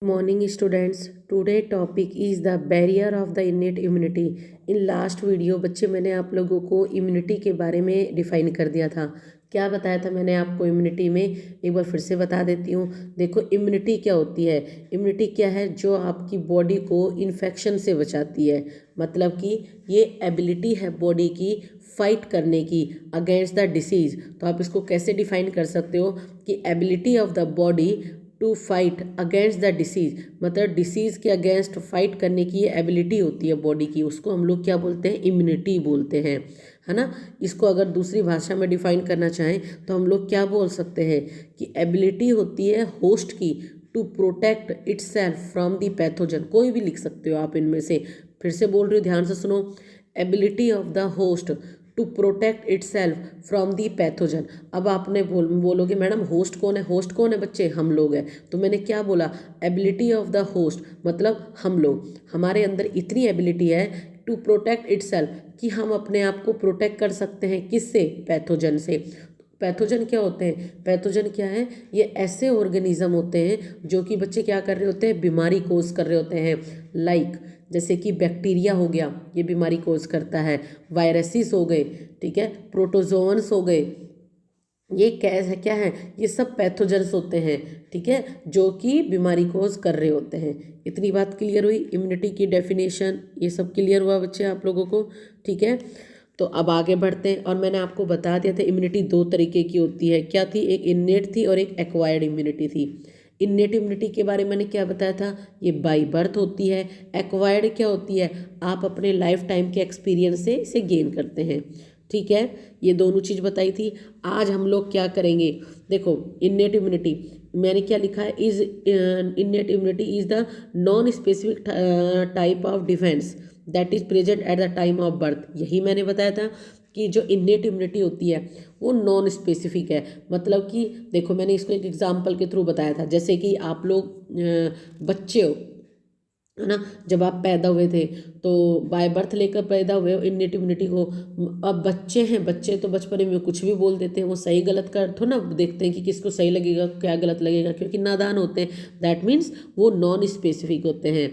Morning students, today topic is the barrier of the innate immunity. In last video बच्चे मैंने आप लोगों को इम्यूनिटी के बारे में डिफाइन कर दिया था। क्या बताया था मैंने आपको इम्यूनिटी में, एक बार फिर से बता देती हूँ। देखो इम्यूनिटी क्या होती है। इम्यूनिटी क्या है, जो आपकी बॉडी को इन्फेक्शन से बचाती है। मतलब कि ये एबिलिटी है बॉडी की फाइट करने की अगेंस्ट द डिसीज़। तो आप इसको कैसे डिफाइन कर सकते हो कि ability of the body to fight against the disease, मतलब डिसीज़ के अगेंस्ट फाइट करने की ये एबिलिटी होती है बॉडी की, उसको हम लोग क्या बोलते हैं, इम्यूनिटी बोलते हैं, है ना। इसको अगर दूसरी भाषा में डिफाइन करना चाहें तो हम लोग क्या बोल सकते हैं कि एबिलिटी होती है होस्ट की to protect itself from the pathogen. कोई भी लिख सकते हो आप इनमें से। फिर से बोल रही हूँ, ध्यान से सुनो। Ability of the host to protect itself from the pathogen. अब आपने बोलोगे मैडम होस्ट कौन है। होस्ट कौन है बच्चे, हम लोग हैं। तो मैंने क्या बोला, एबिलिटी ऑफ द होस्ट मतलब हम लोग, हमारे अंदर इतनी एबिलिटी है टू प्रोटेक्ट इट्सेल्फ कि हम अपने आप को प्रोटेक्ट कर सकते हैं। किससे, पैथोजन से। पैथोजन क्या होते हैं, पैथोजन क्या है, ये ऐसे ऑर्गेनिज्म होते हैं जो कि बच्चे क्या कर रहे होते हैं, बीमारी कोज कर रहे होते हैं। लाइक जैसे कि बैक्टीरिया हो गया, ये बीमारी कोज करता है। वायरसेस हो गए, ठीक है, प्रोटोजोअन्स हो गए, ये क्या है, ये सब पैथोजन्स होते हैं, ठीक है, जो कि बीमारी कोज कर रहे होते हैं। इतनी बात क्लियर हुई, इम्यूनिटी की डेफिनेशन ये सब क्लियर हुआ बच्चे आप लोगों को, ठीक है। तो अब आगे बढ़ते हैं। और मैंने आपको बता दिया था इम्यूनिटी दो तरीके की होती है। क्या थी, एक इन्नेट थी और एक एक्वायर्ड इम्यूनिटी थी। इन्नेट इम्यूनिटी के बारे में मैंने क्या बताया था, ये बाई बर्थ होती है। एक्वायर्ड क्या होती है, आप अपने लाइफ टाइम के एक्सपीरियंस से इसे गेन करते हैं, ठीक है। ये दोनों चीज़ बताई थी। आज हम लोग क्या करेंगे, देखो इन्नेट इम्यूनिटी मैंने क्या लिखा है, is innate immunity is the non specific type of defence that is present at the time of birth. यही मैंने बताया था कि जो इन्नेट इम्यूनिटी होती है वो नॉन स्पेसिफिक है। मतलब कि देखो मैंने इसको एक एग्जांपल के थ्रू बताया था। जैसे कि आप लोग बच्चे हो, है ना, जब आप पैदा हुए थे तो बाय बर्थ लेकर पैदा हुए हो इन्नेट इम्यूनिटी को। अब बच्चे हैं, बच्चे तो बचपन में कुछ भी बोल देते हैं, वो सही गलत का थोड़ा ना देखते हैं कि किसको सही लगेगा क्या गलत लगेगा, क्योंकि नादान होते हैं। दैट मीन्स वो नॉन स्पेसिफिक होते हैं।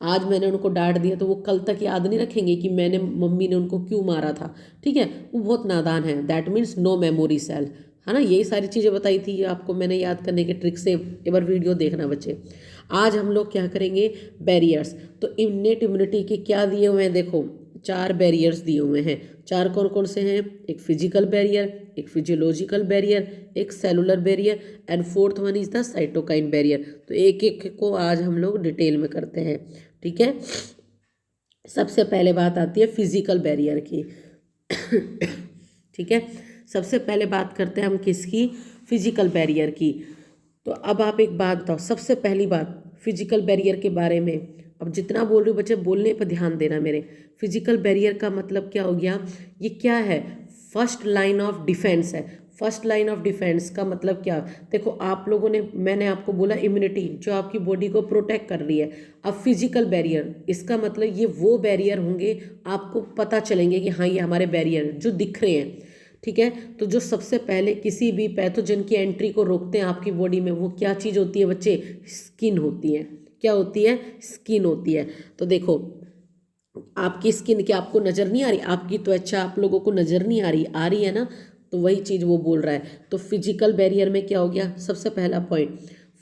आज मैंने उनको डांट दिया तो वो कल तक याद नहीं रखेंगे कि मैंने मम्मी ने उनको क्यों मारा था, ठीक है, वो बहुत नादान है। That means no memory cell, है ना। यही सारी चीज़ें बताई थी आपको मैंने याद करने के ट्रिक से। एक बार वीडियो देखना बच्चे। आज हम लोग क्या करेंगे, बैरियर्स। तो इन्नेट इम्यूनिटी के क्या दिए हुए हैं, देखो 4 बैरियर्स दिए हुए हैं। 4 कौन कौन से हैं, एक फिजिकल बैरियर, एक फिजियोलॉजिकल बैरियर, एक cellular barrier and fourth one is the cytokine barrier. तो एक एक को आज हम लोग डिटेल में करते हैं, ठीक है। सबसे पहले बात आती है फिजिकल बैरियर की, ठीक है। सबसे पहले बात करते हैं हम किसकी, फिजिकल बैरियर की। तो अब आप एक बात बताओ, सबसे पहली बात फिजिकल बैरियर के बारे में। अब जितना बोल रही हूँ बच्चे बोलने पर ध्यान देना मेरे। फिजिकल बैरियर का मतलब क्या हो गया, ये क्या है, फर्स्ट लाइन ऑफ डिफेंस है। फर्स्ट लाइन ऑफ डिफेंस का मतलब क्या, देखो आप लोगों ने, मैंने आपको बोला इम्यूनिटी जो आपकी बॉडी को प्रोटेक्ट कर रही है। अब फिजिकल बैरियर, इसका मतलब ये वो बैरियर होंगे, आपको पता चलेंगे कि हाँ ये हमारे बैरियर जो दिख रहे हैं, ठीक है। तो जो सबसे पहले किसी भी पैथोजन की एंट्री को रोकते हैं आपकी बॉडी में, वो क्या चीज़ होती है बच्चे, स्किन होती है। क्या होती है, स्किन होती है। तो देखो आपकी स्किन क्या आपको नज़र नहीं आ रही, आपकी त्वचा आप लोगों को नज़र नहीं आ रही है ना। तो वही चीज़ वो बोल रहा है। तो फिजिकल बैरियर में क्या हो गया, सबसे पहला point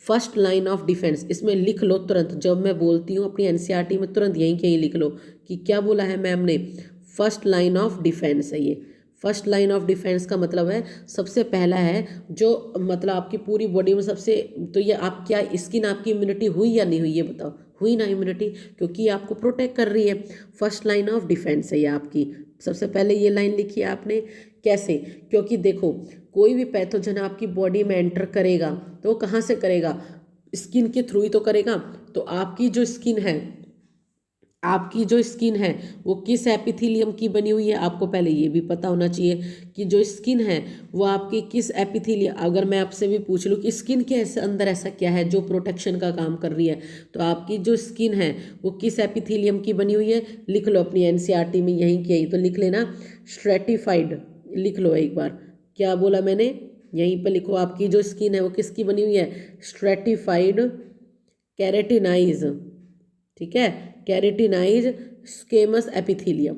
first line of defence. इसमें लिख लो तुरंत, जब मैं बोलती हूँ अपनी एनसीईआरटी में तुरंत यहीं कहीं लिख लो कि क्या बोला है मैम ने, फर्स्ट लाइन ऑफ डिफेंस है ये। फर्स्ट लाइन ऑफ डिफेंस का मतलब है सबसे पहला है जो, मतलब आपकी पूरी बॉडी में सबसे, तो ये आप क्या स्किन आपकी इम्यूनिटी हुई या नहीं हुई, ये बताओ। हुई ना इम्यूनिटी, क्योंकि ये आपको प्रोटेक्ट कर रही है। फर्स्ट लाइन ऑफ डिफेंस है ये आपकी। सबसे पहले ये लाइन लिखी है आपने, कैसे, क्योंकि देखो कोई भी पैथोजन आपकी बॉडी में एंटर करेगा तो वो कहाँ से करेगा, स्किन के थ्रू ही तो करेगा। तो आपकी जो स्किन है, आपकी जो स्किन है वो किस एपिथेलियम की बनी हुई है, आपको पहले ये भी पता होना चाहिए कि जो स्किन है वो आपकी किस एपिथेलियम, अगर मैं आपसे भी पूछ लूँ कि स्किन के ऐसे अंदर ऐसा क्या है जो प्रोटेक्शन का काम कर रही है, तो आपकी जो स्किन है वो किस एपिथेलियम की बनी हुई है, लिख लो अपनी एनसीईआरटी में यहीं की यहीं तो लिख लेना, स्ट्रेटिफाइड लिख लो एक बार। क्या बोला मैंने, यहीं पर लिखो आपकी जो स्किन है वो किसकी बनी हुई है, स्ट्रेटिफाइड कैरेटिनाइज, ठीक है, कैरेटिनाइज स्केमस एपिथीलियम,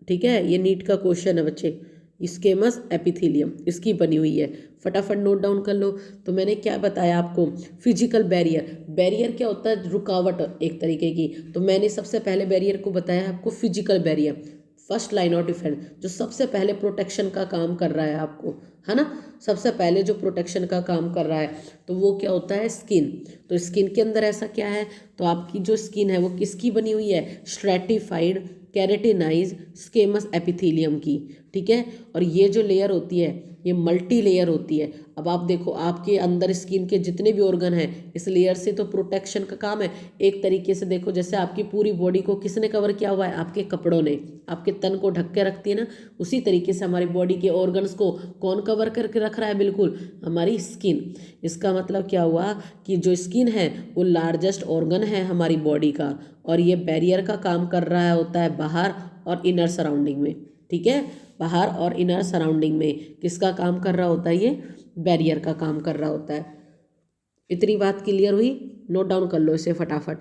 ठीक है, ये नीट का क्वेश्चन है बच्चे, स्केमस एपिथीलियम इसकी बनी हुई है, फटाफट नोट डाउन कर लो। तो मैंने क्या बताया आपको, फिजिकल बैरियर, बैरियर क्या होता है, रुकावट एक तरीके की, तो मैंने सबसे पहले बैरियर को बताया आपको physical barrier, first line of defence, जो सबसे पहले प्रोटेक्शन का काम कर रहा है आपको, है ना, सबसे पहले जो प्रोटेक्शन का काम कर रहा है, तो वो क्या होता है, स्किन। तो स्किन के अंदर ऐसा क्या है, तो आपकी जो स्किन है वो किसकी बनी हुई है, स्ट्रेटिफाइड कैरेटिनाइज स्केमस एपिथीलियम की, ठीक है। और ये जो लेयर होती है ये मल्टी लेयर होती है। अब आप देखो आपके अंदर स्किन के जितने भी ऑर्गन हैं, इस लेयर से तो प्रोटेक्शन का काम है एक तरीके से। देखो जैसे आपकी पूरी बॉडी को किसने कवर किया हुआ है, आपके कपड़ों ने, आपके तन को ढक के रखती है ना, उसी तरीके से हमारी बॉडी के ऑर्गन्स को कौन कवर करके रख रहा है, बिल्कुल हमारी स्किन। इसका मतलब क्या हुआ कि जो स्किन है वो लार्जेस्ट ऑर्गन है हमारी बॉडी का, और ये बैरियर का काम कर रहा होता है बाहर और इनर सराउंडिंग में, ठीक है, बाहर और इनर सराउंडिंग में किसका काम कर रहा होता है, ये बैरियर का काम कर रहा होता है। इतनी बात क्लियर हुई, नोट डाउन कर लो इसे फटाफट,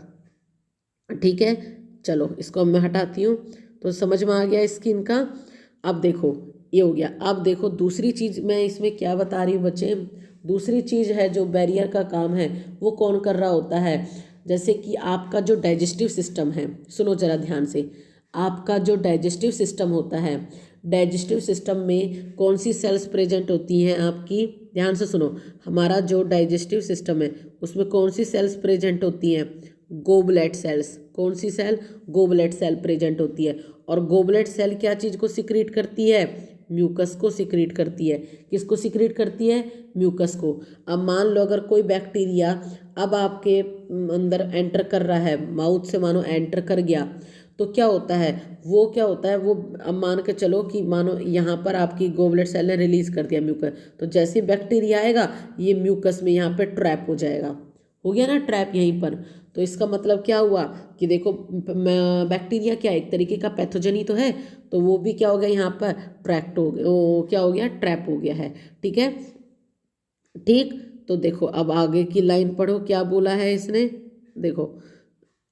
ठीक है। चलो इसको मैं हटाती हूँ, तो समझ में आ गया स्किन का। अब देखो ये हो गया। अब देखो दूसरी चीज़ मैं इसमें क्या बता रही हूँ बच्चे, दूसरी चीज़ है जो बैरियर का काम है वो कौन कर रहा होता है, जैसे कि आपका जो डाइजेस्टिव सिस्टम है, सुनो जरा ध्यान से, आपका जो डाइजेस्टिव सिस्टम होता है, डाइजेस्टिव सिस्टम में कौन सी सेल्स प्रेजेंट होती हैं आपकी, ध्यान से सुनो, हमारा जो डाइजेस्टिव सिस्टम है उसमें कौन सी सेल्स प्रेजेंट होती हैं, गोबलेट सेल्स, कौन सी सेल, गोबलेट सेल प्रेजेंट होती है। और गोबलेट सेल क्या चीज़ को सिक्रीट करती है, म्यूकस को सिक्रीट करती है। किसको सिक्रीट करती है, म्यूकस को। अब मान लो अगर कोई बैक्टीरिया अब आपके अंदर एंटर कर रहा है, माउथ से मानो एंटर कर गया, तो क्या होता है, वो क्या होता है, वो अब मान के चलो कि मानो यहाँ पर आपकी गोबलेट सेल ने रिलीज कर दिया म्यूकस, तो जैसे बैक्टीरिया आएगा ये म्यूकस में यहाँ पे ट्रैप हो जाएगा, हो गया ना ट्रैप यहीं पर। तो इसका मतलब क्या हुआ कि देखो बैक्टीरिया क्या एक तरीके का पैथोजन ही तो है, तो वो भी क्या हो गया यहाँ पर ट्रैक्ट हो गया, क्या हो गया, ट्रैप हो गया है, ठीक है, ठीक। तो देखो अब आगे की लाइन पढ़ो, क्या बोला है इसने, देखो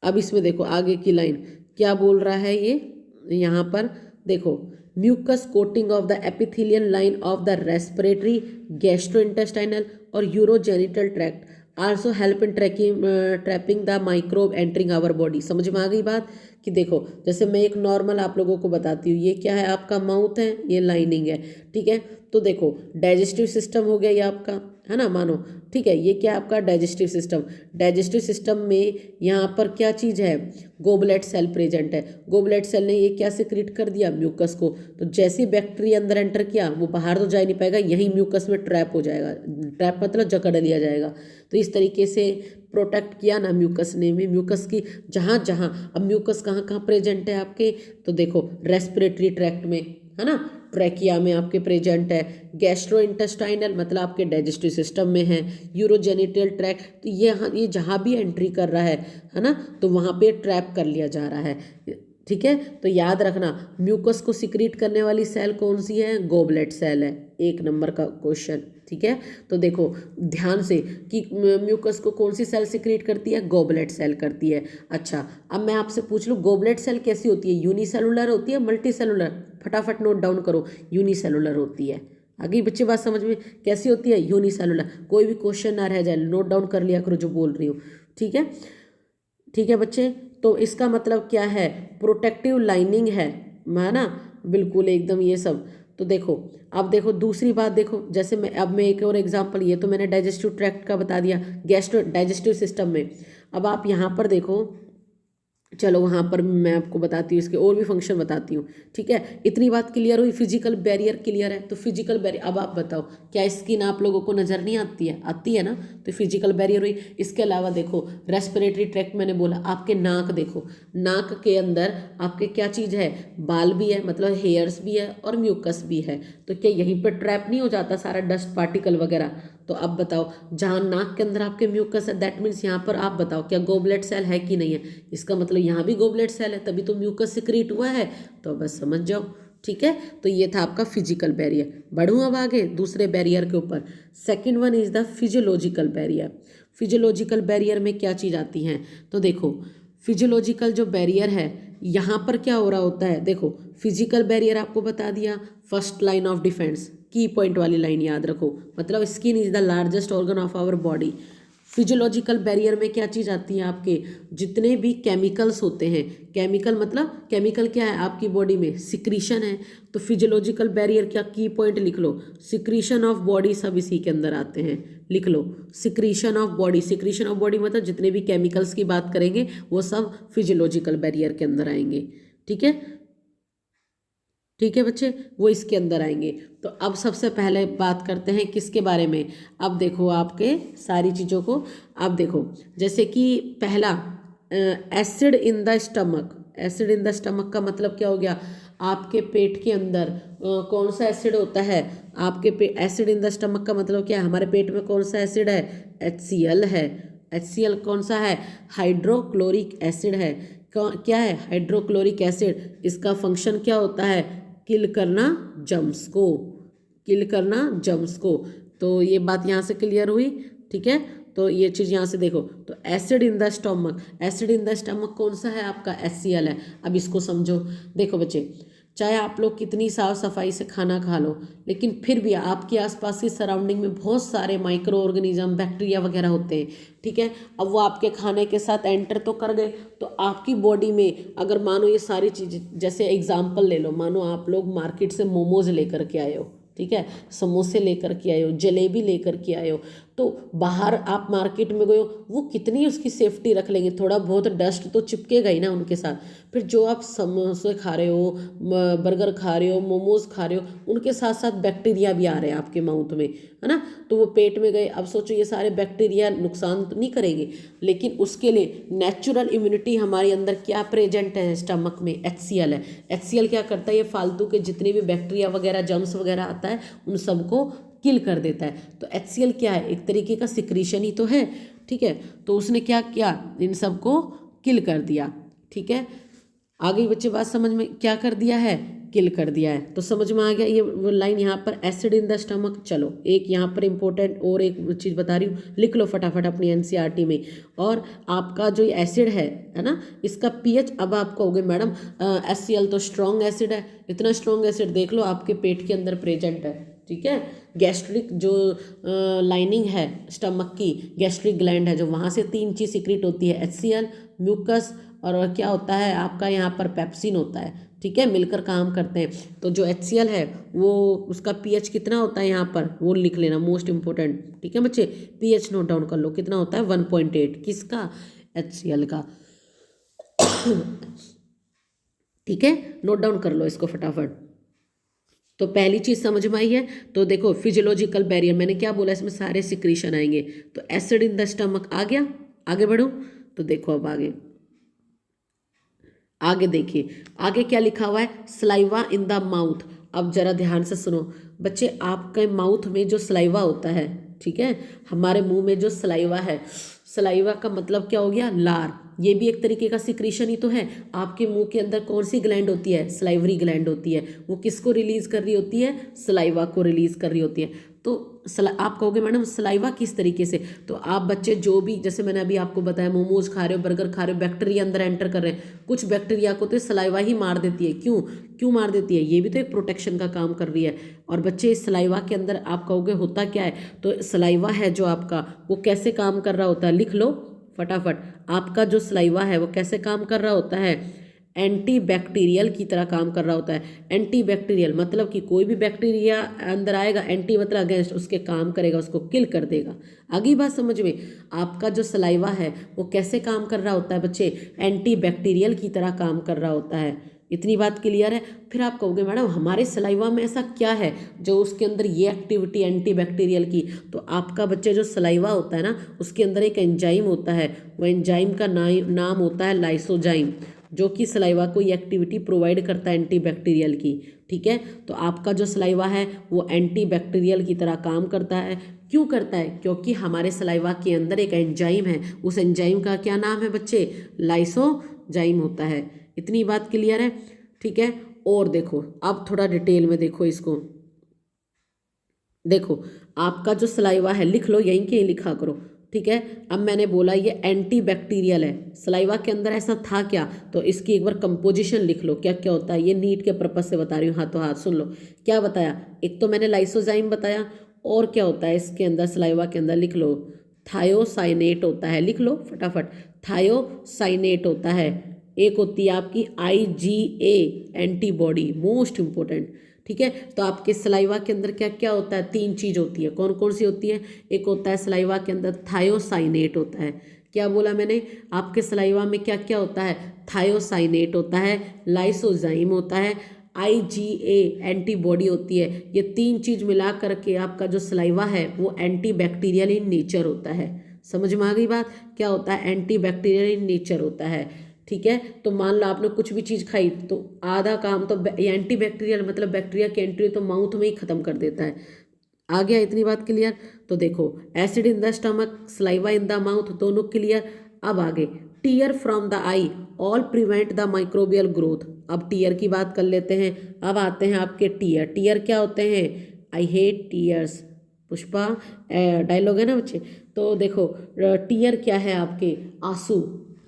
अब इसमें देखो आगे की लाइन क्या बोल रहा है ये, यहाँ पर देखो, mucus coating of the epithelial line of the respiratory, gastrointestinal और urogenital tract also help in trapping the microbe entering our body. समझ में आ गई बात, कि देखो जैसे मैं एक नॉर्मल आप लोगों को बताती हूँ, ये क्या है, आपका माउथ है, ये लाइनिंग है, ठीक है। तो देखो डाइजेस्टिव सिस्टम हो गया ये आपका, है ना, मानो, ठीक है, ये क्या आपका डाइजेस्टिव सिस्टम, डाइजेस्टिव सिस्टम में यहाँ पर क्या चीज़ है, गोबलेट सेल प्रेजेंट है। गोबलेट सेल ने ये क्या सिक्रीट कर दिया, म्यूकस को। तो जैसे बैक्टीरिया अंदर एंटर किया वो बाहर तो जा नहीं पाएगा, यही म्यूकस में ट्रैप हो जाएगा, ट्रैप मतलब जकड़ लिया जाएगा। तो इस तरीके से प्रोटेक्ट किया ना म्यूकस ने, भी म्यूकस की जहाँ जहाँ, अब म्यूकस कहाँ कहाँ प्रेजेंट है आपके, तो देखो रेस्पिरेटरी ट्रैक्ट में, है ना, ट्रैकिया में आपके प्रेजेंट है, गैस्ट्रोइंटेस्टाइनल मतलब आपके डाइजेस्टिव सिस्टम में है, यूरोजेनिटल ट्रैक्ट, तो ये जहाँ भी एंट्री कर रहा है ना, तो वहाँ पे ट्रैप कर लिया जा रहा है, ठीक है। तो याद रखना म्यूकस को सिक्रीट करने वाली सेल कौन सी है, गोबलेट सेल है, एक नंबर का क्वेश्चन, ठीक है। तो देखो ध्यान से कि म्यूकस को कौन सी सेल सिक्रीट करती है, गोबलेट सेल करती है। अच्छा अब मैं आपसे पूछ लूँ गोबलेट सेल कैसी होती है, यूनिसेलुलर होती है मल्टी सेलुलर, फटाफट नोट डाउन करो, यूनिसेलुलर होती है। आगे बच्चे बात समझ में, कैसी होती है, यूनिसेलुलर। कोई भी क्वेश्चन ना रह जाए, नोट डाउन कर लिया करो जो बोल रही हूँ, ठीक है, ठीक है बच्चे। तो इसका मतलब क्या है, प्रोटेक्टिव लाइनिंग है ना, बिल्कुल एकदम ये सब। तो देखो अब देखो दूसरी बात देखो, जैसे मैं एक और एग्जांपल, ये तो मैंने डाइजेस्टिव ट्रैक्ट का बता दिया, गैस्ट्रो डाइजेस्टिव सिस्टम में। अब आप यहाँ पर देखो, चलो वहाँ पर मैं आपको बताती हूँ, इसके और भी फंक्शन बताती हूँ, ठीक है। इतनी बात क्लियर हुई, फिजिकल बैरियर क्लियर है। तो फिजिकल बैरियर, अब आप बताओ क्या स्किन आप लोगों को नज़र नहीं आती है, आती है ना, तो फिजिकल बैरियर हुई। इसके अलावा देखो रेस्पिरेटरी ट्रैक्ट मैंने बोला, आपके नाक देखो, नाक के अंदर आपके क्या चीज़ है, बाल भी है, मतलब हेयर्स भी है और म्यूकस भी है। तो क्या यहीं पर ट्रैप नहीं हो जाता सारा डस्ट पार्टिकल वगैरह। तो अब बताओ जहाँ नाक के अंदर आपके म्यूकस है, दैट मीन्स यहाँ पर आप बताओ क्या गोबलेट सेल है कि नहीं है, इसका मतलब यहाँ भी गोबलेट सेल है, तभी तो म्यूकस सिक्रीट हुआ है। तो बस समझ जाओ, ठीक है। तो ये था आपका फिजिकल बैरियर। बढ़ूँ अब आगे दूसरे बैरियर के ऊपर, second one is the physiological barrier. Physiological barrier में क्या चीज़ आती हैं, तो देखो फिजियोलॉजिकल जो बैरियर है यहाँ पर क्या हो रहा होता है, देखो फिजिकल बैरियर आपको बता दिया, first line of defence, key point वाली लाइन याद रखो, मतलब skin is the largest organ of our body. Physiological barrier में क्या चीज़ आती है, आपके जितने भी केमिकल्स होते हैं, केमिकल मतलब केमिकल क्या है आपकी बॉडी में, सिक्रीशन है, तो फिजियोलॉजिकल बैरियर क्या, की पॉइंट लिख लो, सिक्रीशन ऑफ बॉडी सब इसी के अंदर आते हैं, लिख लो secretion of body, secretion of body मतलब जितने भी केमिकल्स की बात करेंगे वो सब फिजियोलॉजिकल बैरियर के अंदर आएंगे। ठीक है, ठीक है बच्चे, वो इसके अंदर आएंगे। तो अब सबसे पहले बात करते हैं किसके बारे में, अब देखो आपके सारी चीज़ों को, अब देखो जैसे कि पहला acid in the stomach, acid in the stomach का मतलब क्या हो गया, आपके पेट के अंदर कौन सा एसिड होता है, आपके एसिड इन द स्टमक का मतलब क्या है, हमारे पेट में कौन सा एसिड है, HCl है, HCl कौन सा है, हाइड्रोक्लोरिक एसिड है, क्या है हाइड्रोक्लोरिक एसिड, इसका फंक्शन क्या होता है, किल करना जम्स को, किल करना जम्स को। तो ये बात यहाँ से क्लियर हुई, ठीक है, तो ये चीज़ यहाँ से देखो, तो acid in the stomach, acid in the stomach कौन सा है आपका, HCl है। अब इसको समझो, देखो बच्चे चाहे आप लोग कितनी साफ सफाई से खाना खा लो, लेकिन फिर भी आपके आसपास की सराउंडिंग में बहुत सारे माइक्रो ऑर्गेनिज्म बैक्टीरिया वगैरह होते हैं, ठीक है। अब वो आपके खाने के साथ एंटर तो कर गए, तो आपकी बॉडी में अगर मानो ये सारी चीज़, जैसे एग्जांपल ले लो, मानो आप लोग मार्केट से मोमोज लेकर के आए हो, ठीक है, समोसे लेकर के आए हो, जलेबी लेकर के आए हो, तो बाहर आप मार्केट में गए हो, वो कितनी उसकी सेफ्टी रख लेंगे, थोड़ा बहुत डस्ट तो चिपकेगा ही ना उनके साथ। फिर जो आप समोसे खा रहे हो, बर्गर खा रहे हो, मोमोज खा रहे हो, उनके साथ साथ बैक्टीरिया भी आ रहे हैं आपके माउथ में, है ना, तो वो पेट में गए। अब सोचो ये सारे बैक्टीरिया नुकसान तो नहीं करेंगे, लेकिन उसके लिए नेचुरल इम्यूनिटी हमारे अंदर क्या प्रेजेंट है, स्टमक में HCl है। HCl क्या करता है, ये फालतू के जितने भी बैक्टीरिया वगैरह जर्म्स वगैरह आता है उन सबको किल कर देता है। तो HCl क्या है, एक तरीके का सिक्रीशन ही तो है, ठीक है, तो उसने क्या किया, इन सबको किल कर दिया, ठीक है। आगे बच्चे बात समझ में, क्या कर दिया है, किल कर दिया है, तो समझ में आ गया ये वो लाइन यहाँ पर, एसिड इन द स्टमक। चलो एक यहाँ पर इंपॉर्टेंट और एक चीज़ बता रही हूँ, लिख लो फटाफट अपनी NCERT में। और आपका जो एसिड है ना, इसका pH, अब आप कहोगे मैडम HCl तो स्ट्रॉन्ग एसिड है, इतना स्ट्रॉन्ग एसिड देख लो आपके पेट के अंदर प्रेजेंट है, ठीक है। गैस्ट्रिक जो लाइनिंग है स्टमक की, गैस्ट्रिक ग्लैंड है जो, वहाँ से 3 चीज़ सिक्रीट होती है, HCl, म्यूकस, और क्या होता है आपका यहाँ पर पेप्सिन होता है, ठीक है, मिलकर काम करते हैं। तो जो HCl है वो, उसका pH कितना होता है यहाँ पर, वो लिख लेना, मोस्ट इंपॉर्टेंट, ठीक है बच्चे, pH नोट डाउन कर लो, कितना होता है 1.8, किसका, HCl का, ठीक है, नोट डाउन कर लो इसको फटाफट। तो पहली चीज़ समझ में आई है। तो देखो फिजियोलॉजिकल बैरियर, मैंने क्या बोला, इसमें सारे सिक्रीशन आएंगे, तो एसिड इन द स्टमक आ गया। आगे बढ़ो, तो देखो अब आगे, आगे देखिए, आगे क्या लिखा हुआ है, सलाइवा इन द माउथ। अब जरा ध्यान से सुनो बच्चे, आपके माउथ में जो सलाइवा होता है, ठीक है, हमारे मुंह में जो सलाइवा है, सलाइवा का मतलब क्या हो गया, लार, ये भी एक तरीके का सिक्रीशन ही तो है। आपके मुंह के अंदर कौन सी ग्लैंड होती है, सलाइवरी ग्लैंड होती है, वो किसको रिलीज कर रही होती है, सलाइवा को रिलीज कर रही होती है। तो आप कहोगे मैडम सलाइवा किस तरीके से, तो आप बच्चे जो भी, जैसे मैंने अभी आपको बताया, मोमोज खा रहे हो, बर्गर खा रहे हो, बैक्टीरिया अंदर एंटर कर रहे हैं, कुछ बैक्टीरिया को तो सलाइवा ही मार देती है, क्यों क्यों मार देती है, ये भी तो एक प्रोटेक्शन का काम कर रही है। और बच्चे इस सलाइवा के अंदर आप कहोगे होता क्या है, तो सलाइवा है जो आपका, वो कैसे काम कर रहा होता है, लिख लो फटाफट, आपका जो सलाइवा है वो कैसे काम कर रहा होता है, एंटी बैक्टीरियल की तरह काम कर रहा होता है। एंटी बैक्टीरियल मतलब कि कोई भी बैक्टीरिया अंदर आएगा, एंटी मतलब अगेंस्ट, उसके काम करेगा, उसको किल कर देगा। आगे बात समझ में, आपका जो सलाइवा है वो कैसे काम कर रहा होता है बच्चे, एंटी बैक्टीरियल की तरह काम कर रहा होता है। इतनी बात क्लियर है। फिर आप कहोगे मैडम हमारे सलाइवा में ऐसा क्या है जो उसके अंदर ये एक्टिविटी एंटी बैक्टीरियल की, तो आपका बच्चे जो सलाइवा होता है ना, उसके अंदर एक एंजाइम होता है, वो एंजाइम का नाम होता है लाइसोजाइम, जो कि सलाइवा को ये एक्टिविटी प्रोवाइड करता है एंटी बैक्टीरियल की, ठीक है। तो आपका जो सलाइवा है वो एंटी बैक्टीरियल की तरह काम करता है। क्यों करता है, क्योंकि हमारे सलाइवा के अंदर एक एंजाइम है, उस एंजाइम का क्या नाम है बच्चे, लाइसोजाइम होता है। इतनी बात क्लियर है, ठीक है। और देखो अब थोड़ा डिटेल में देखो इसको, देखो आपका जो सलाइवा है, लिख लो, यहीं के लिखा करो, ठीक है। अब मैंने बोला ये एंटी बैक्टीरियल है, सलाइवा के अंदर ऐसा था क्या, तो इसकी एक बार कंपोजिशन लिख लो क्या क्या होता है। ये नीट के पर्पज से बता रही हूँ, हाथों हाथ सुन लो। क्या बताया, एक तो मैंने लाइसोजाइम बताया, और क्या होता है इसके अंदर, सलाइवा के अंदर लिख लो, थायोसाइनेट होता है, लिख लो फटाफट, थायोसाइनेट होता है। एक होती है आपकी IgA एंटीबॉडी, मोस्ट इंपॉर्टेंट, ठीक है। तो आपके सलाइवा के अंदर क्या क्या होता है, 3 चीज होती है, कौन कौन सी होती है। एक होता है सलाइवा के अंदर थायोसाइनेट होता है, क्या बोला मैंने, आपके सलाइवा में क्या क्या होता है, थायोसाइनेट होता है, लाइसोजाइम होता है, IgA एंटीबॉडी होती है। ये 3 चीज मिला करके आपका जो सलाइवा है वो एंटी बैक्टीरियल इन नेचर होता है। समझ में आ गई बात, क्या होता है, एंटी बैक्टीरियल इन नेचर होता है, ठीक है। तो मान लो आपने कुछ भी चीज़ खाई तो आधा काम तो एंटी बैक्टीरियल, मतलब बैक्टीरिया की एंट्री तो माउथ में ही खत्म कर देता है। आ गया इतनी बात क्लियर। तो देखो, acid in the stomach, saliva in the mouth, दोनों क्लियर। अब आगे, tear from the eye all prevent the microbial growth. अब टीयर की बात कर लेते हैं। अब आते हैं आपके टीयर। टीयर क्या होते हैं, I hate tears, Pushpa dialogue है ना बच्चे। तो देखो, टीयर क्या है आपके, आंसू,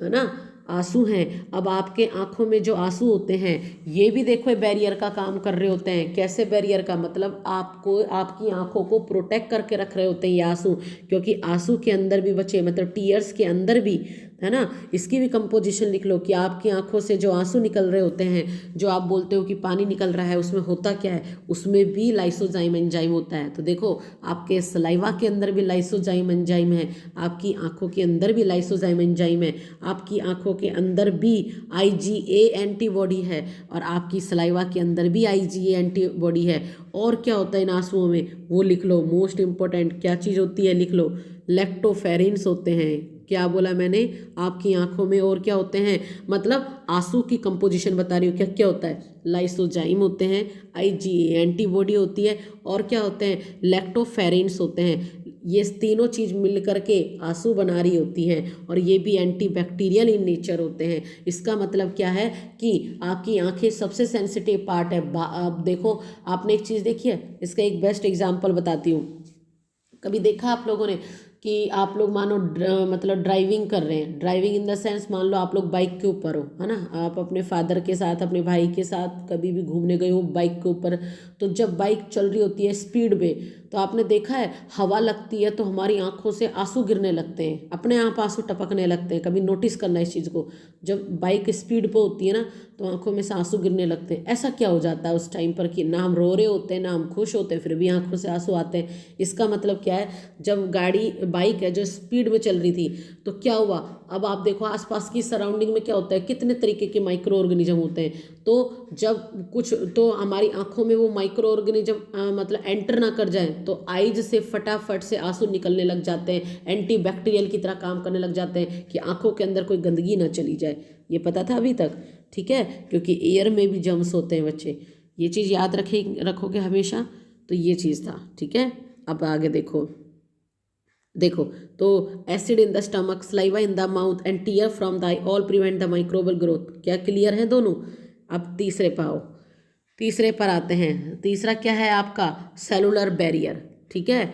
है ना, आंसू हैं। अब आपके आंखों में जो आंसू होते हैं ये भी देखो बैरियर का काम कर रहे होते हैं। कैसे बैरियर का मतलब, आपको आपकी आंखों को प्रोटेक्ट करके रख रहे होते हैं ये आंसू, क्योंकि आंसू के अंदर भी बच्चे, मतलब टीयर्स के अंदर भी, है ना, इसकी भी कंपोजिशन लिख लो कि आपकी आंखों से जो आंसू निकल रहे होते हैं, जो आप बोलते हो कि पानी निकल रहा है, उसमें होता क्या है, उसमें भी लाइसोजाइम एंजाइम होता है। तो देखो, आपके सलाइवा के अंदर भी लाइसोजाइम एंजाइम है, आपकी आंखों के अंदर भी लाइसोजाइम एंजाइम है, आपकी आंखों के अंदर भी IgA एंटीबॉडी है, और आपकी सलाइवा के अंदर भी IgA एंटीबॉडी है। और क्या होता है इन आंसुओं में, वो लिख लो, मोस्ट इंपॉर्टेंट क्या चीज़ होती है, लिख लो, लैक्टोफेरिन्स होते हैं। क्या बोला मैंने, आपकी आंखों में और क्या होते हैं, मतलब आंसू की कंपोजिशन बता रही हूँ, क्या क्या होता है, लाइसोजाइम होते हैं, IgA एंटीबॉडी होती है, और क्या होते हैं, लैक्टोफेरिन्स होते हैं। ये तीनों चीज़ मिल करके आंसू बना रही होती हैं, और ये भी एंटी बैक्टीरियल इन नेचर होते हैं। इसका मतलब क्या है कि आपकी आंखें सबसे सेंसिटिव पार्ट है। आप देखो, आपने एक चीज़ देखी है, इसका एक बेस्ट एग्जांपल बताती हूँ। कभी देखा आप लोगों ने कि आप लोग मानो मतलब ड्राइविंग कर रहे हैं, ड्राइविंग इन द सेंस, मान लो आप लोग बाइक के ऊपर हो, है ना, आप अपने फादर के साथ, अपने भाई के साथ कभी भी घूमने गए हो बाइक के ऊपर। तो जब बाइक चल रही होती है स्पीड पे, तो आपने देखा है हवा लगती है तो हमारी आंखों से आंसू गिरने लगते हैं, अपने आप आंसू टपकने लगते हैं। कभी नोटिस करना इस चीज़ को, जब बाइक स्पीड पे होती है ना तो आंखों में से आंसू गिरने लगते हैं। ऐसा क्या हो जाता है उस टाइम पर कि ना हम रो रहे होते हैं ना हम खुश होते हैं, फिर भी आंखों से आंसू आते हैं। इसका मतलब क्या है, जब गाड़ी बाइक है जो स्पीड में चल रही थी तो क्या हुआ, अब आप देखो आसपास की सराउंडिंग में क्या होता है, कितने तरीके के माइक्रो ऑर्गेनिज्म होते हैं। तो जब कुछ तो हमारी आंखों में वो माइक्रो ऑर्गेनिज्म मतलब एंटर ना कर जाए तो आईज से फटाफट से आंसू निकलने लग जाते हैं, एंटी बैक्टीरियल की तरह काम करने लग जाते हैं कि आंखों के अंदर कोई गंदगी ना चली जाए। ये पता था अभी तक, ठीक है, क्योंकि एयर में भी जर्म्स होते हैं बच्चे, ये चीज़ याद रखोगे हमेशा। तो ये चीज़ था, ठीक है। अब आगे देखो, देखो तो acid in the stomach, saliva in the mouth and tear from the eye all prevent the microbial growth. क्या क्लियर है दोनों। अब तीसरे पाओ, तीसरे पर आते हैं। तीसरा क्या है आपका, सेलुलर बैरियर, ठीक है।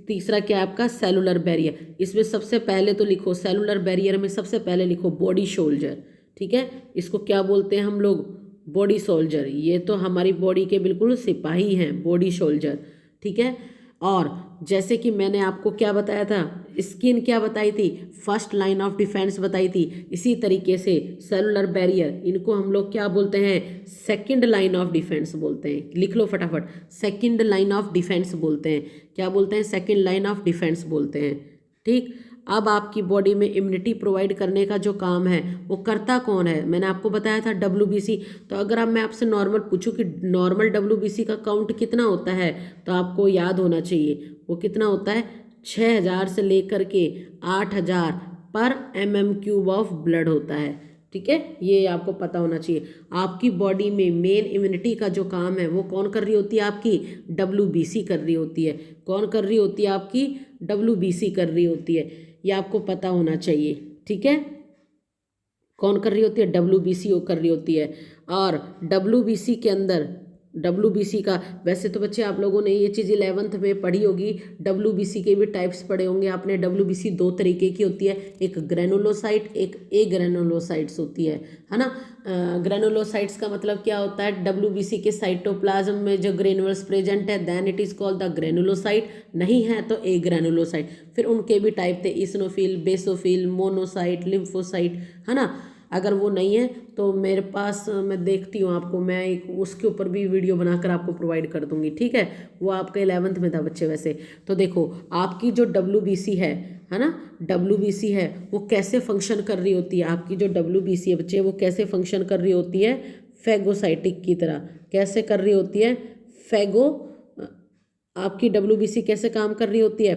तीसरा क्या है आपका, सेलुलर बैरियर। इसमें सबसे पहले तो लिखो, सेलुलर बैरियर में सबसे पहले लिखो बॉडी सोल्जर, ठीक है। इसको क्या बोलते हैं हम लोग, बॉडी सोल्जर। ये तो हमारी बॉडी के बिल्कुल सिपाही हैं, बॉडी सोल्जर, ठीक है। और जैसे कि मैंने आपको क्या बताया था, स्किन क्या बताई थी, फर्स्ट लाइन ऑफ डिफेंस बताई थी। इसी तरीके से सेलुलर बैरियर, इनको हम लोग क्या बोलते हैं, सेकंड लाइन ऑफ डिफेंस बोलते हैं। लिख लो फटाफट, सेकंड लाइन ऑफ डिफेंस बोलते हैं। क्या बोलते हैं, सेकंड लाइन ऑफ डिफेंस बोलते हैं, ठीक। अब आपकी बॉडी में इम्यूनिटी प्रोवाइड करने का जो काम है वो करता कौन है, मैंने आपको बताया था WBC। तो अगर अब मैं आपसे नॉर्मल पूछूं कि नॉर्मल WBC का काउंट कितना होता है, तो आपको याद होना चाहिए वो कितना होता है, 6000 से लेकर के 8000 पर mm³ ऑफ ब्लड होता है, ठीक है। ये आपको पता होना चाहिए। आपकी बॉडी में मेन इम्यूनिटी का जो काम है वो कौन कर रही होती है, आपकी WBC कर रही होती है। कौन कर रही होती है, आपकी WBC कर रही होती है, ये आपको पता होना चाहिए, ठीक है। कौन कर रही होती है, WBC कर रही होती है। और WBC के अंदर WBC का, वैसे तो बच्चे आप लोगों ने ये चीज़ 11th में पढ़ी होगी, WBC के भी टाइप्स पढ़े होंगे आपने। WBC दो तरीके की होती है, एक ग्रेनुलोसाइट, एक एग्रेनुलोसाइट्स होती है ना। ग्रेनुलोसाइट्स का मतलब क्या होता है, WBC के साइटोप्लाज्म में जो ग्रेनुल्स प्रेजेंट है then it is called the granulocyte, नहीं है तो एग्रेनुलोसाइट। फिर उनके भी टाइप थे, इस्नोफिल, बेसोफिल, मोनोसाइट, लिम्फोसाइट, है ना। अगर वो नहीं है तो मेरे पास, मैं देखती हूँ आपको, मैं एक उसके ऊपर भी वीडियो बनाकर आपको प्रोवाइड कर दूंगी, ठीक है। वो आपके 11th में था बच्चे वैसे। तो देखो आपकी जो WBC है ना, WBC है वो कैसे फंक्शन कर रही होती है, आपकी जो WBC है बच्चे वो कैसे फंक्शन कर रही होती है, फैगोसाइटिक की तरह। कैसे कर रही होती है, फैगो, आपकी WBC कैसे काम कर रही होती है,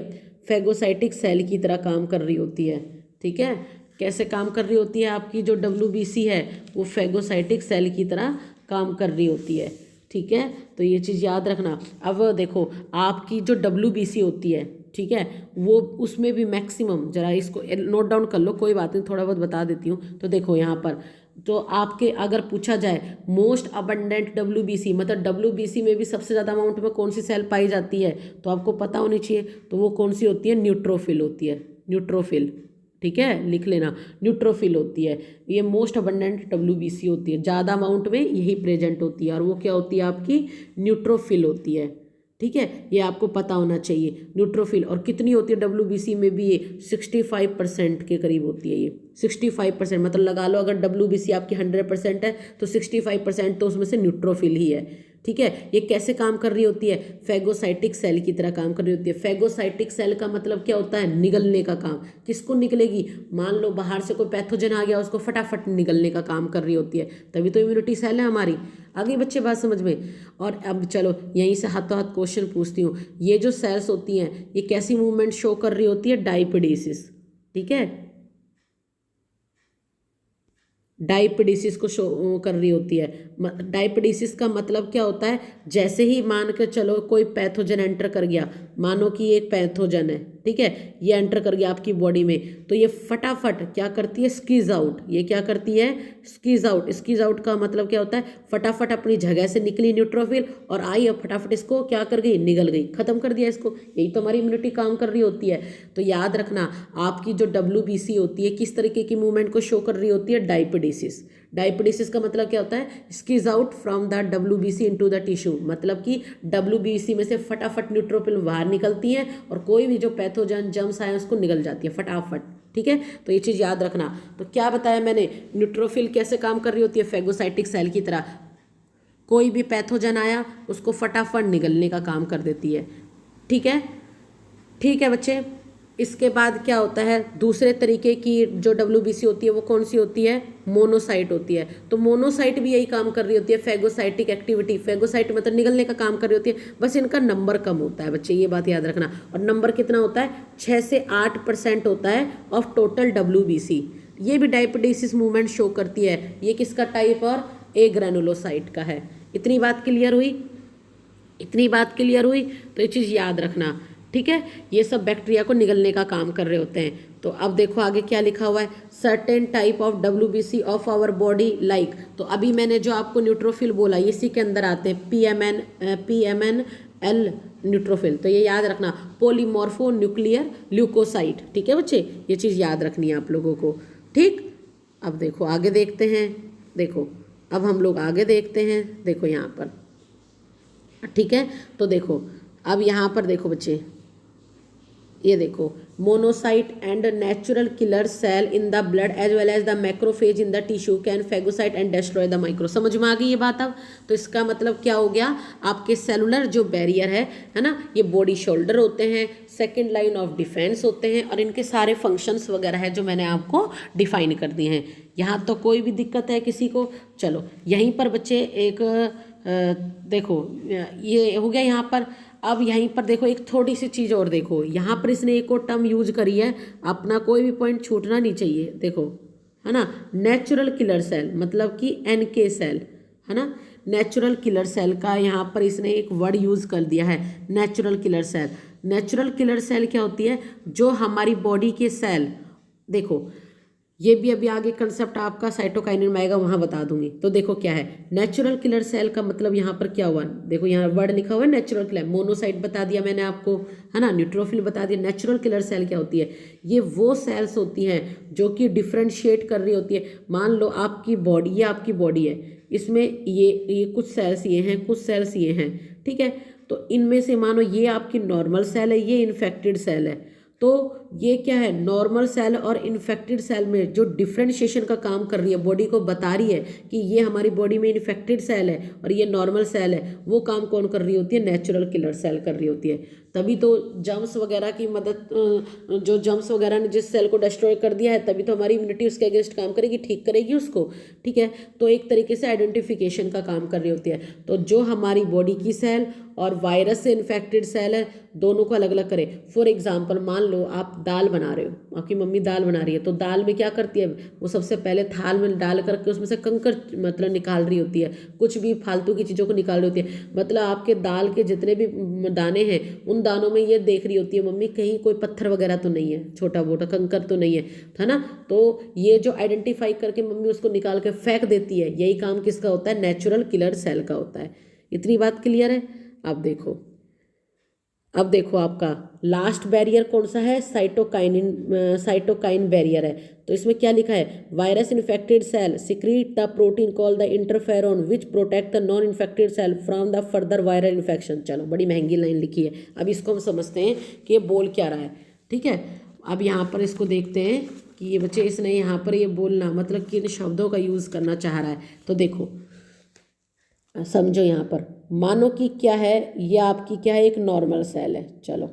फैगोसाइटिक सेल की तरह काम कर रही होती है, ठीक है। कैसे काम कर रही होती है आपकी जो WBC है, वो फैगोसाइटिक सेल की तरह काम कर रही होती है, ठीक है। तो ये चीज़ याद रखना। अब देखो आपकी जो WBC होती है, ठीक है, वो उसमें भी मैक्सिमम, जरा इसको नोट डाउन कर लो, कोई बात नहीं, थोड़ा बहुत बता देती हूँ। तो देखो यहाँ पर तो आपके अगर पूछा जाए मोस्ट अबंडेंट WBC, मतलब WBC में भी सबसे ज़्यादा अमाउंट में कौन सी सेल पाई जाती है, तो आपको पता होनी चाहिए। तो वो कौन सी होती है, न्यूट्रोफिल होती है, न्यूट्रोफिल, ठीक है, लिख लेना, न्यूट्रोफिल होती है। ये मोस्ट अबंडेंट WBC होती है, ज़्यादा अमाउंट में यही प्रेजेंट होती है, और वो क्या होती है आपकी, न्यूट्रोफिल होती है, ठीक है। ये आपको पता होना चाहिए, न्यूट्रोफिल। और कितनी होती है WBC में भी, ये 65% के करीब होती है, ये 65%, मतलब लगा लो अगर WBC आपकी 100% है तो 65% तो उसमें से न्यूट्रोफिल ही है, ठीक है। ये कैसे काम कर रही होती है, फैगोसाइटिक सेल की तरह काम कर रही होती है। फैगोसाइटिक सेल का मतलब क्या होता है, निगलने का काम। किसको निकलेगी, मान लो बाहर से कोई पैथोजन आ गया, उसको फटाफट निगलने का काम कर रही होती है, तभी तो इम्यूनिटी सेल है हमारी। आगे बच्चे बात समझ में। और अब चलो यहीं से हाथों हाथ क्वेश्चन पूछती हूँ, ये जो सेल्स होती हैं ये कैसी मूवमेंट शो कर रही होती है, डायपीडीसिस, ठीक है, डायपीडीसिस को शो कर रही होती है। डायपीडीसिस का मतलब क्या होता है, जैसे ही मान के चलो कोई पैथोजन एंटर कर गया, मानो कि एक पैथोजन है, ठीक है, ये एंटर कर गया आपकी बॉडी में, तो ये फटाफट क्या करती है, स्क्वीज आउट। ये क्या करती है, स्क्वीज आउट। स्क्वीज आउट का मतलब क्या होता है, फटाफट अपनी जगह से निकली न्यूट्रोफिल और आई, और फटाफट इसको क्या कर गई, निगल गई, खत्म कर दिया इसको। यही तो हमारी इम्यूनिटी काम कर रही होती है। तो याद रखना आपकी जो WBC होती है किस तरीके की मूवमेंट को शो कर रही होती है, डायपीडीसिस। डायपीडीसिस का मतलब क्या होता है, squeeze out from the WBC into the tissue, मतलब कि WBC में से फटाफट न्यूट्रोफिल बाहर निकलती हैं और कोई भी जो पैथोजन जर्म्स आए उसको निकल जाती है फटाफट, ठीक है। तो ये चीज़ याद रखना। तो क्या बताया मैंने, न्यूट्रोफिल कैसे काम कर रही होती है, फैगोसाइटिक सेल की तरह, कोई भी पैथोजन आया उसको फटाफट निगलने का काम कर देती है, ठीक है। ठीक है बच्चे, इसके बाद क्या होता है, दूसरे तरीके की जो WBC होती है वो कौन सी होती है, मोनोसाइट होती है। तो मोनोसाइट भी यही काम कर रही होती है, फैगोसाइटिक एक्टिविटी। फैगोसाइट मतलब निगलने का काम कर रही होती है, बस इनका नंबर कम होता है बच्चे, ये बात याद रखना। और नंबर कितना होता है, 6 से 8% होता है ऑफ टोटल WBC। ये भी डायपीडीसिस मूवमेंट शो करती है। ये किसका टाइप, और ए ग्रेनुलोसाइट का है। इतनी बात क्लियर हुई, इतनी बात क्लियर हुई। तो ये चीज़ याद रखना, ठीक है। ये सब बैक्टीरिया को निगलने का काम कर रहे होते हैं। तो अब देखो आगे क्या लिखा हुआ है, certain type of WBC of our body like. तो अभी मैंने जो आपको न्यूट्रोफिल बोला इसी के अंदर आते हैं, PMNL न्यूट्रोफिल। तो ये याद रखना, पोलीमॉर्फो न्यूक्लियर ल्यूकोसाइट, ठीक है बच्चे, ये चीज़ याद रखनी है आप लोगों को, ठीक। अब देखो आगे देखते हैं, देखो अब हम लोग आगे देखते हैं, देखो यहाँ पर, ठीक है। तो देखो अब यहाँ पर देखो बच्चे, ये देखो, monocyte and natural killer cell in the blood as well as the macrophage in the tissue can phagocyte and destroy the micro. समझ में आ गई ये बात अब। तो इसका मतलब क्या हो गया, आपके सेलुलर जो बैरियर है ना, ये बॉडी शोल्डर होते हैं, सेकेंड लाइन ऑफ डिफेंस होते हैं, और इनके सारे फंक्शंस वगैरह है जो मैंने आपको डिफाइन कर दिए हैं। यहाँ तो कोई भी दिक्कत है किसी को, चलो यहीं पर बच्चे एक देखो ये हो गया यहाँ पर। अब यहीं पर देखो एक थोड़ी सी चीज़ और देखो, यहाँ पर इसने एक और टर्म यूज करी है, अपना कोई भी पॉइंट छूटना नहीं चाहिए, देखो है ना, नेचुरल किलर सेल, मतलब कि NK सेल, है ना। नेचुरल किलर सेल का यहाँ पर इसने एक वर्ड यूज कर दिया है, natural killer cell. Natural killer cell क्या होती है, जो हमारी बॉडी के सेल, देखो ये भी अभी आगे कंसेप्ट आपका साइटोकाइनिन में आएगा, वहाँ बता दूंगी। तो देखो क्या है नेचुरल किलर सेल का मतलब, यहाँ पर क्या हुआ, देखो यहाँ वर्ड लिखा हुआ है नेचुरल किलर। मोनोसाइट बता दिया मैंने आपको, है ना, न्यूट्रोफिल बता दिया। नेचुरल किलर सेल क्या होती है, ये वो सेल्स होती हैं जो कि डिफ्रेंशिएट कर रही होती है। मान लो आपकी बॉडी, ये आपकी बॉडी है, इसमें ये कुछ सेल्स ये हैं, कुछ सेल्स ये हैं, ठीक है। तो इनमें से मानो ये आपकी नॉर्मल सेल है, ये इन्फेक्टेड सेल है। तो ये क्या है, नॉर्मल सेल और इन्फेक्टेड सेल में जो डिफ्रेंशिएशन का काम कर रही है, बॉडी को बता रही है कि ये हमारी बॉडी में इन्फेक्टेड सेल है और ये नॉर्मल सेल है, वो काम कौन कर रही होती है, नेचुरल किलर सेल कर रही होती है। तभी तो जम्स वगैरह की मदद, जो जम्स वगैरह ने जिस सेल को डिस्ट्रॉय कर दिया है, तभी तो हमारी इम्यूनिटी उसके अगेंस्ट काम करेगी, ठीक करेगी उसको, ठीक है। तो एक तरीके से आइडेंटिफिकेशन का काम कर रही होती है। तो जो हमारी बॉडी की सेल और वायरस से इन्फेक्टेड सेल है, दोनों को अलग अलग करें। फॉर एग्जाम्पल मान लो आप दाल बना रहे हो, आपकी मम्मी दाल बना रही है, तो दाल में क्या करती है, वो सबसे पहले थाल में डाल करके उसमें से कंकर मतलब निकाल रही होती है, कुछ भी फालतू की चीज़ों को निकाल रही होती है। मतलब आपके दाल के जितने भी दाने हैं, उन दानों में ये देख रही होती है मम्मी कहीं कोई पत्थर वगैरह तो नहीं है, छोटा मोटा कंकर तो नहीं है ना। तो ये जो आइडेंटिफाई करके मम्मी उसको निकाल के फेंक देती है, यही काम किसका होता है, नेचुरल किलर सेल का होता है। इतनी बात क्लियर है। अब देखो आपका लास्ट बैरियर कौन सा है, साइटोकाइन बैरियर है। तो इसमें क्या लिखा है, virus infected cell secrete the protein called the interferon which protect the non infected cell from the further viral infection. चलो बड़ी महंगी लाइन लिखी है, अब इसको हम समझते हैं कि ये बोल क्या रहा है, ठीक है। अब यहाँ पर इसको देखते हैं कि ये बच्चे, इसने यहाँ पर ये बोलना मतलब किन शब्दों का यूज़ करना चाह रहा है। तो देखो समझो, यहाँ पर मानो कि क्या है, ये आपकी क्या है, एक नॉर्मल सेल है। चलो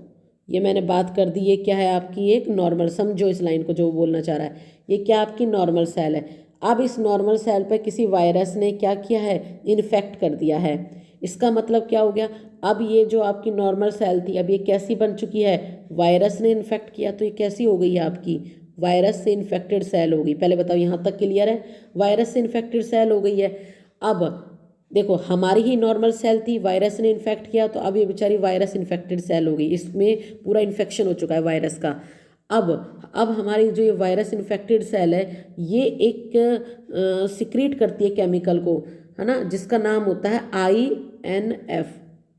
ये मैंने बात कर दी, ये क्या है आपकी एक नॉर्मल, समझो इस लाइन को जो बोलना चाह रहा है। ये क्या आपकी नॉर्मल सेल है। अब इस नॉर्मल सेल पर किसी वायरस ने क्या किया है, इन्फेक्ट कर दिया है। इसका मतलब क्या हो गया, अब ये जो आपकी नॉर्मल सेल थी, अब ये कैसी बन चुकी है, वायरस ने इन्फेक्ट किया, तो ये कैसी हो गई है आपकी, वायरस से इन्फेक्टेड सेल हो गई। पहले बताओ यहाँ तक क्लियर है, वायरस से इन्फेक्टेड सेल हो गई है। अब देखो हमारी ही नॉर्मल सेल थी, वायरस ने इन्फेक्ट किया, तो अब ये बेचारी वायरस इन्फेक्टेड सेल हो गई, इसमें पूरा इन्फेक्शन हो चुका है वायरस का। अब हमारी जो ये वायरस इन्फेक्टेड सेल है, ये एक सिक्रीट करती है केमिकल को, है ना, जिसका नाम होता है INF।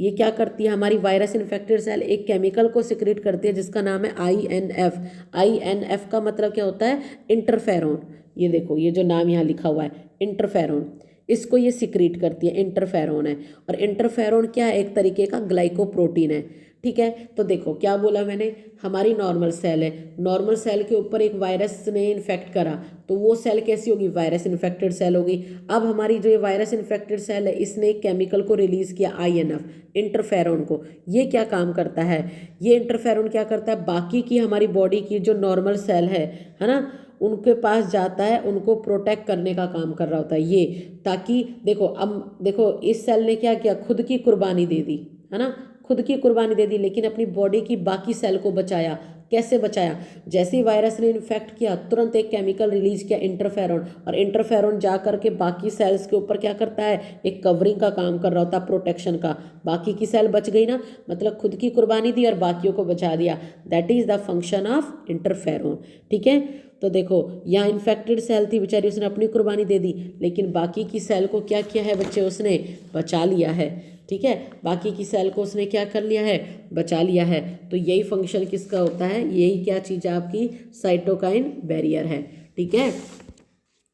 ये क्या करती है, हमारी वायरस इन्फेक्टेड सेल एक केमिकल को सिक्रीट करती है जिसका नाम है INF। INF का मतलब क्या होता है, इंटरफेरोन। ये देखो ये जो नाम यहाँ लिखा हुआ है इंटरफेरोन, इसको ये सिक्रीट करती है, इंटरफेरोन है। और इंटरफेरोन क्या है, एक तरीके का ग्लाइकोप्रोटीन है, ठीक है। तो देखो क्या बोला मैंने, हमारी नॉर्मल सेल है, नॉर्मल सेल के ऊपर एक वायरस ने इन्फेक्ट करा, तो वो सेल कैसी होगी, वायरस इन्फेक्टेड सेल होगी। अब हमारी जो ये वायरस इन्फेक्टेड सेल है, इसने एक केमिकल को रिलीज़ किया INF, इंटरफेरोन को। ये क्या काम करता है, ये इंटरफेरोन क्या करता है, बाकी की हमारी बॉडी की जो नॉर्मल सेल है ना, उनके पास जाता है, उनको प्रोटेक्ट करने का काम कर रहा होता है ये, ताकि देखो अब देखो इस सेल ने क्या किया, खुद की कुर्बानी दे दी, है ना, खुद की कुर्बानी दे दी, लेकिन अपनी बॉडी की बाकी सेल को बचाया। कैसे बचाया, जैसे ही वायरस ने इन्फेक्ट किया, तुरंत एक केमिकल रिलीज किया इंटरफेरोन, और इंटरफेरोन जा करके बाकी सेल्स के ऊपर क्या करता है, एक कवरिंग का काम कर रहा होता है, प्रोटेक्शन का। बाकी की सेल बच गई ना, मतलब खुद की कुर्बानी दी और बाकियों को बचा दिया। That is the function of interferon, ठीक है। तो देखो यहाँ इन्फेक्टेड सेल थी बेचारी, उसने अपनी कुर्बानी दे दी, लेकिन बाकी की सेल को क्या किया है बच्चे, उसने बचा लिया है, ठीक है। बाकी की सेल को उसने क्या कर लिया है, बचा लिया है। तो यही फंक्शन किसका होता है, यही क्या चीज़ आपकी साइटोकाइन बैरियर है, ठीक है,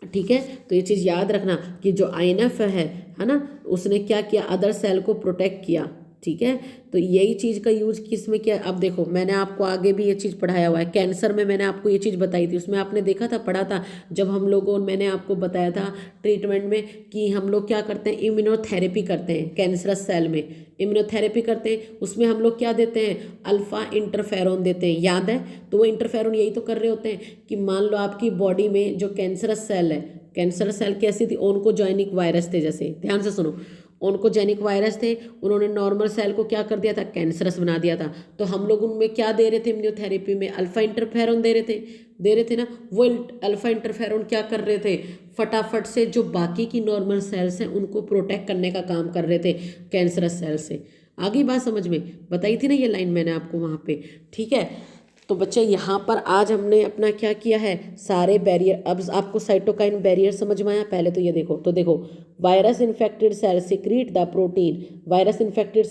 ठीक है। तो ये चीज़ याद रखना कि जो INF है ना, उसने क्या किया, अदर सेल को प्रोटेक्ट किया, ठीक है। तो यही चीज़ का यूज किस में किया, अब देखो मैंने आपको आगे भी ये चीज़ पढ़ाया हुआ है, कैंसर में मैंने आपको ये चीज़ बताई थी, उसमें आपने देखा था, पढ़ा था, जब हम लोगों, मैंने आपको बताया था ट्रीटमेंट में कि हम लोग क्या करते हैं, इम्यूनोथेरेपी करते हैं, कैंसरस सेल में इम्यूनोथेरेपी करते हैं। उसमें हम लोग क्या देते हैं, अल्फा इंटरफेरोन देते हैं, याद है। तो वो इंटरफेरोन यही तो कर रहे होते हैं कि मान लो आपकी बॉडी में जो कैंसरस सेल है, कैंसरस सेल कैसी थी, ओन्कोजेनिक वायरस थे, जैसे ध्यान से सुनो, ओन्कोजेनिक वायरस थे, उन्होंने नॉर्मल सेल को क्या कर दिया था, कैंसरस बना दिया था। तो हम लोग उनमें क्या दे रहे थे, इम्यूनोथेरेपी में अल्फा इंटरफेरोन दे रहे थे ना। वो अल्फा इंटरफेरोन क्या कर रहे थे, फटाफट से जो बाकी की नॉर्मल सेल्स हैं उनको प्रोटेक्ट करने का काम कर रहे थे कैंसरस सेल से। आगे बात समझ में बताई थी ना ये लाइन मैंने आपको वहाँ पे, ठीक है। तो बच्चे यहाँ पर आज हमने अपना क्या किया है, सारे बैरियर। अब आपको साइटोकाइन बैरियर समझ में आया। पहले तो ये देखो, तो देखो virus infected cell secrete the protein. Virus infected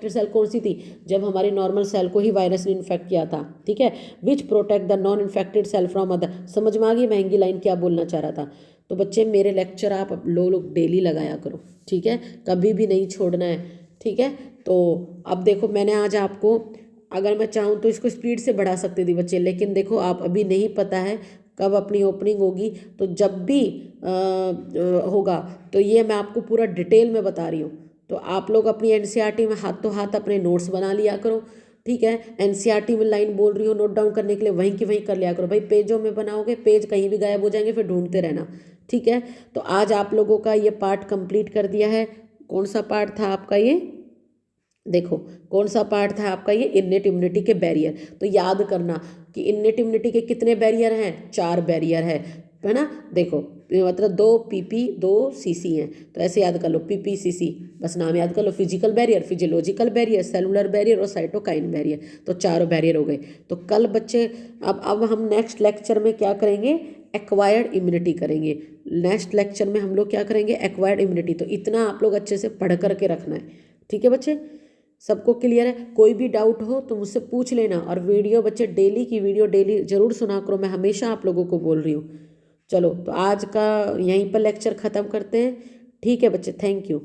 cell कौन सी थी, जब हमारी नॉर्मल सेल को ही वायरस ने इन्फेक्ट किया था, ठीक है। Which protect the non infected cell from other. समझ में आ गई महंगी लाइन क्या बोलना चाह रहा था। तो बच्चे मेरे लेक्चर आप लोग डेली लगाया करो, ठीक है, कभी भी नहीं छोड़ना है, ठीक है। तो अब देखो मैंने आज आपको, अगर मैं चाहूँ तो इसको स्पीड से बढ़ा सकती थी बच्चे, लेकिन देखो आप अभी नहीं पता है कब अपनी ओपनिंग होगी, तो जब भी होगा तो ये मैं आपको पूरा डिटेल में बता रही हूँ। तो आप लोग अपनी एनसीईआरटी में हाथों हाथ अपने नोट्स बना लिया करो, ठीक है। एनसीईआरटी में लाइन बोल रही हो नोट डाउन करने के लिए, वहीं की वहीं कर लिया करो भाई। पेजों में बनाओगे पेज कहीं भी गायब हो जाएंगे, फिर ढूंढते रहना, ठीक है। तो आज आप लोगों का ये पार्ट कंप्लीट कर दिया है। कौन सा पार्ट था आपका ये, देखो कौन सा पार्ट था आपका ये, इन्नेट इम्यूनिटी के बैरियर। तो याद करना कि इन्नेट इम्यूनिटी के कितने बैरियर हैं, 4 बैरियर है ना। देखो मतलब 2 पीपी 2 सीसी हैं, तो ऐसे याद कर लो, पीपी सीसी, बस नाम याद कर लो। Physical barrier, physiological barrier, cellular barrier और साइटोकाइन बैरियर, तो 4 बैरियर हो गए। तो कल बच्चे अब हम नेक्स्ट लेक्चर में क्या करेंगे, एक्वायर्ड इम्यूनिटी करेंगे। नेक्स्ट लेक्चर में हम लोग क्या करेंगे, एक्वायर्ड इम्यूनिटी। तो इतना आप लोग अच्छे से पढ़ करके रखना है, ठीक है बच्चे। सबको क्लियर है, कोई भी डाउट हो तो मुझसे पूछ लेना। और वीडियो बच्चे डेली की वीडियो डेली ज़रूर सुना करो, मैं हमेशा आप लोगों को बोल रही हूँ। चलो तो आज का यहीं पर लेक्चर ख़त्म करते हैं, ठीक है बच्चे, थैंक यू।